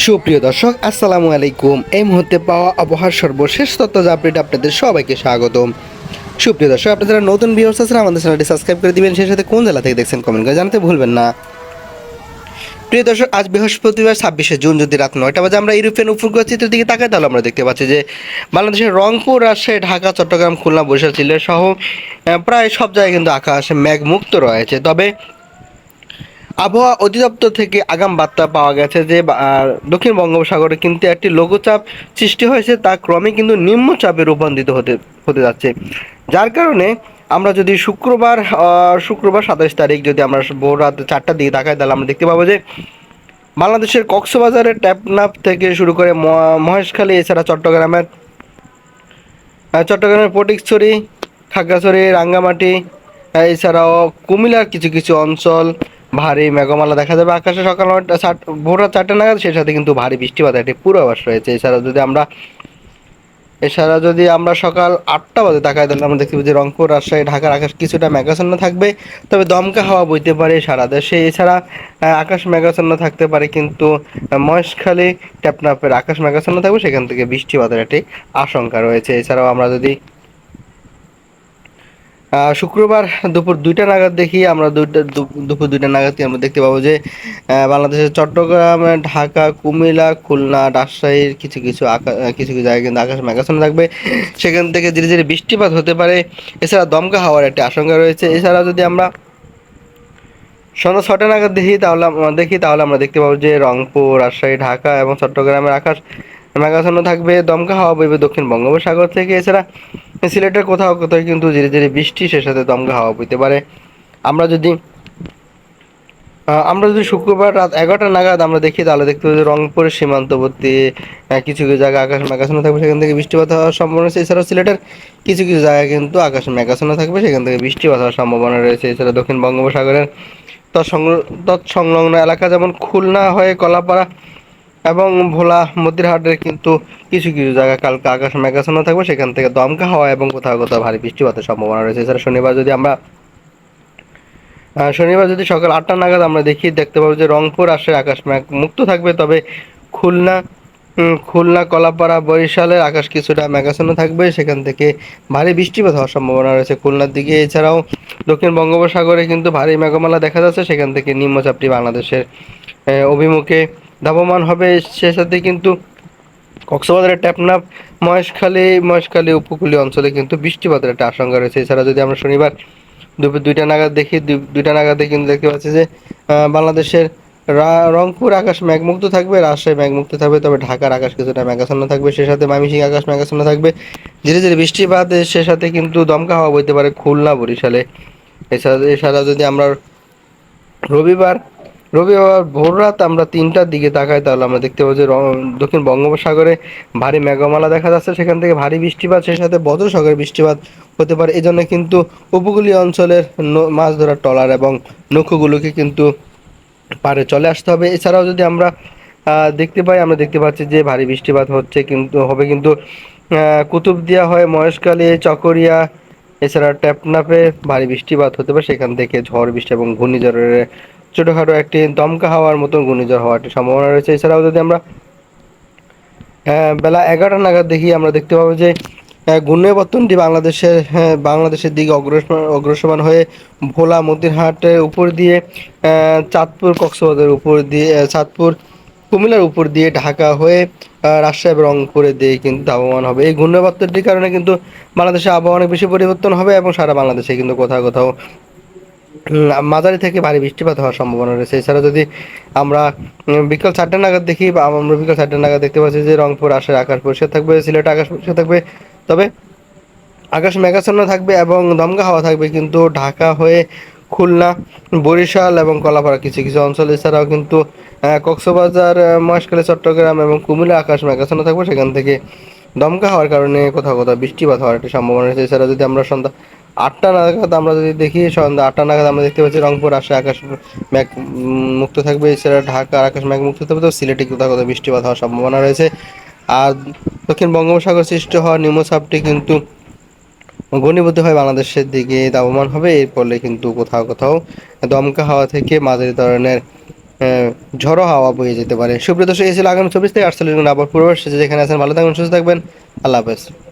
সুপ্রিয় দর্শক আসসালামু আলাইকুম। এই মুহূর্তে পাওয়া আবহাওয়ার সর্বশেষ তথ্য আপডেট আপনাদের সবাইকে স্বাগতম। সুপ্রিয় দর্শক, আপনারা যারা নতুন ভিউয়ার্স আছেন আমাদের চ্যানেলটি সাবস্ক্রাইব করে দিবেন, সেই সাথে কোন জেলা থেকে দেখছেন কমেন্ট করে জানাতে ভুলবেন না। প্রিয় দর্শক, আজ বৃহস্পতিবার 26শে জুন, যদি রাত 9টা বাজে আমরা ইউরোপিয়ান উপগ্রহ চিত্রের দিকে তাকাই, তাহলে আমরা দেখতে পাচ্ছি যে বাংলাদেশের রংপুর, রাজশাহী, ঢাকা, চট্টগ্রাম, খুলনা, বরিশাল, সিলেট সহ প্রায় সব জায়গায় কিন্তু আকাশ মেঘমুক্ত রয়েছে। তবে আবহাওয়া অধিদপ্তর থেকে আগাম বার্তা পাওয়া গেছে যে দক্ষিণ বঙ্গোপসাগরে কিন্তু একটি লঘুচাপ সৃষ্টি হয়েছে, তা ক্রমে কিন্তু নিম্নচাপে রূপান্তরিত হতে হতে যাচ্ছে। যার কারণে আমরা যদি শুক্রবার 27 তারিখ যদি আমরা ভোর রাত 4টার দিকে তাকাই, তাহলে আমরা দেখতে পাবো যে বাংলাদেশের কক্সবাজারের টেকনাফ থেকে শুরু করে মহেশখালী, এছাড়া চট্টগ্রামের ফটিকছড়ি, খাগড়াছড়ি, রাঙ্গামাটি, এছাড়াও কুমিল্লার কিছু কিছু অঞ্চল ভারী মেঘমালা দেখা যাবে আকাশে সকাল ভোর রাত 4টা নাগাদ। সেই সাথে কিন্তু ভারী বৃষ্টিপাতের একটি পূর্বাভাস রয়েছে। এছাড়া যদি আমরা সকাল 8টা বাজে তাকাই, তাহলে আমরা দেখতে পাচ্ছি যে রংপুর, রাজশাহী, ঢাকার আকাশ কিছুটা মেঘাচ্ছন্ন থাকবে, তবে দমকা হাওয়া বইতে পারে সারা দেশে। এছাড়া আকাশ মেঘাচ্ছন্ন থাকতে পারে, কিন্তু মহেশখালী, টেকনাফের আকাশ মেঘাচ্ছন্ন থাকবে, সেখান থেকে বৃষ্টিপাতের একটি আশঙ্কা রয়েছে। এছাড়াও আমরা যদি শুক্রবার দুপুর 2টা নাগাদ দেখি, আমরা দুপুর 2টা নাগাদ আমরা দেখতে পাবো যে বাংলাদেশের চট্টগ্রাম, ঢাকা, কুমিল্লা, খুলনা, রাজশাহীর কিছু কিছু জায়গায় কিন্তু আকাশ মেঘাচ্ছন্ন থাকবে, সেখান থেকে ধীরে ধীরে বৃষ্টিপাত হতে পারে। এছাড়া দমকা হওয়ার একটি আশঙ্কা রয়েছে। এছাড়া যদি আমরা সন্ধ্যা 6টা নাগাদ তাহলে আমরা দেখতে পাবো যে রংপুর, রাজশাহী, ঢাকা এবং চট্টগ্রামের আকাশ মেঘাচ্ছন্ন থাকবে, দমকা হাওয়া বইবে দক্ষিণ বঙ্গোপসাগর থেকে। এছাড়া সিলেটের কোথাও কোথাও কিন্তু ধীরে ধীরে বৃষ্টি, সে সাথে দমকা হাওয়া বইতে পারে। আমরা যদি আমরা যদি শুক্রবার রাত 11টা নাগাদ আমরা দেখি, তাহলে দেখতে পাবো যে রংপুরের সীমান্তবর্তী কিছু কিছু জায়গায় আকাশ মেঘাচ্ছন্ন থাকবে, সেখান থেকে বৃষ্টিপাত হওয়ার সম্ভাবনা রয়েছে। এছাড়াও সিলেটের কিছু কিছু জায়গায় কিন্তু আকাশ মেঘাচ্ছন্ন থাকবে, সেখান থেকে বৃষ্টিপাত হওয়ার সম্ভাবনা রয়েছে। এছাড়া দক্ষিণ বঙ্গোপসাগরের তৎসংলগ্ন এলাকা যেমন খুলনা হয়ে কলাপাড়া এবং ভোলা, মতিরহাটের কিন্তু কিছু কিছু জায়গায় কালকে আকাশ মেঘাচ্ছন্ন থাকবে, সেখান থেকে দমকা হাওয়া এবং কোথাও কোথাও ভারী বৃষ্টিপাতের সম্ভাবনা রয়েছে। এছাড়া শনিবার যদি সকাল 8টা নাগাদ আমরা দেখতে পাবো যে রংপুর, রাজশাহীর আকাশ মেঘ মুক্ত থাকবে, তবে খুলনা খুলনা, কলাপাড়া, বরিশালের আকাশ কিছুটা মেঘাচ্ছন্ন থাকবে, সেখান থেকে ভারী বৃষ্টিপাত হওয়ার সম্ভাবনা রয়েছে খুলনার দিকে। এছাড়াও দক্ষিণ বঙ্গোপসাগরে কিন্তু ভারী মেঘমালা দেখা যাচ্ছে, সেখান থেকে নিম্নচাপটি বাংলাদেশের অভিমুখে ধাবমান হবে। সে সাথে কিন্তু কক্সবাজারের টেকনাফ, মহেশখালী উপকূলীয় অঞ্চলে কিন্তু বৃষ্টিপাতের একটা আশঙ্কা রয়েছে। এছাড়া যদি আমরা শনিবার দুপুর 2টা নাগাদ দেখি, 2টা নাগাদে কিন্তু দেখতে পাচ্ছি যে বাংলাদেশের রংপুর আকাশ মেঘমুক্ত থাকবে, রাজশাহী মেঘমুক্ত থাকবে, তবে ঢাকার আকাশ কিছুটা মেঘাচ্ছন্ন থাকবে, সে সাথে ময়মনসিংহ আকাশ মেঘাচ্ছন্ন থাকবে, ধীরে ধীরে বৃষ্টিপাত, সে সাথে কিন্তু দমকা হাওয়া বইতে পারে খুলনা, বরিশালে। এছাড়া যদি আমরা রবিবার রবিবার ভোর রাত আমরা 3টার দিকে তাকাই, তাহলে আমরা দেখতে পাবো যে দক্ষিণ বঙ্গোপসাগরে ভারী মেঘমালা দেখা যাচ্ছে, সেখান থেকে ভারী বৃষ্টিপাত, সেই সাথে বজ্রসহ বৃষ্টিপাত হতে পারে। এই জন্য কিন্তু উপকূলীয় অঞ্চলের মাছ ধরার ট্রলার এবং নৌকোগুলোকে কিন্তু পাড়ে চলে আসতে হবে। এছাড়াও যদি আমরা আমরা দেখতে পাচ্ছি যে ভারী বৃষ্টিপাত হবে কিন্তু কুতুবদিয়া হয়ে মহেশখালী, চকরিয়া, এছাড়া টেকনাফে ভারী বৃষ্টিপাত হতে পারে, সেখান থেকে ঝড় বৃষ্টি এবং ঘূর্ণিঝড়ের ছোটখাটো একটি দমকা হাওয়ার মতন ঘূর্ণিঝড় হওয়ার একটি সম্ভাবনা রয়েছে। এছাড়াও যদি আমরা বেলা 11টা নাগাদ দেখি, আমরা দেখতে পাবো যে ঘূর্ণিবর্তনটি বাংলাদেশের দিকে অগ্রসমান হয়ে ভোলা, মতিরহাটের উপর দিয়ে চাঁদপুর, কক্সবাজারের উপর দিয়ে চাঁদপুর, কুমিল্লার উপর দিয়ে ঢাকা হয়ে রাজশাহী এবং রংপুরের দিকে কিন্তু ধাবমান হবে। এই ঘূর্ণিবর্তনটির কারণে কিন্তু বাংলাদেশের আবহাওয়া অনেক বেশি পরিবর্তন হবে এবং সারা বাংলাদেশে কিন্তু কোথাও কোথাও মাঝারি থেকে ভারী বৃষ্টিপাত হওয়ার সম্ভাবনা রয়েছে। এছাড়া যদি আমরা বিকাল 4টা নাগাদ দেখি, বা আমরা বিকাল 4টা নাগাদ দেখতে পাচ্ছি যে রংপুর, রাজশাহীর আকাশ পরিষ্কার থাকবে, সিলেট আকাশ পরিষ্কার থাকবে, তবে আকাশ মেঘাচ্ছন্ন থাকবে এবং দমকা হাওয়া থাকবে কিন্তু ঢাকা হয়ে খুলনা, বরিশাল এবং কলাপাড়া কিছু কিছু অঞ্চল, এছাড়াও কিন্তু কক্সবাজার, মহেশখালী, চট্টগ্রাম এবং কুমিল্লা আকাশ মেঘাচ্ছন্ন থাকবে, সেখান থেকে দমকা হওয়ার কারণে কোথাও কোথাও বৃষ্টিপাত হওয়ার একটা সম্ভাবনা রয়েছে। এছাড়া যদি আমরা সন্ধ্যা 8টা নাগাদ আমরা যদি দেখি, সন্ধ্যা 8টা নাগাদ আমরা দেখতে পাচ্ছি রংপুর, রাজশাহী আকাশ মেঘ মুক্ত থাকবে, এছাড়া ঢাকার আকাশ মেঘ মুক্ত থাকবে, তো সিলেটে কোথাও কোথাও বৃষ্টিপাত হওয়ার সম্ভাবনা রয়েছে। আর দক্ষিণ বঙ্গোপসাগর সৃষ্টি হওয়া নিম্নচাপটি কিন্তু ঘনীভূত হয়ে বাংলাদেশের দিকে ধাবমান হবে, এর ফলে কিন্তু কোথাও কোথাও দমকা হাওয়া থেকে মাঝারি ধরনের আহ, ঝড়ো হাওয়া বয়ে যেতে পারে। সুপ্রিয় দর্শক, এই ছিল আগামী 24 থেকে 48 ঘন্টা আবার পূর্বাভাস, যেখানে আছেন ভালো থাকবেন, সুস্থ থাকবেন। আল্লাহ হাফেজ।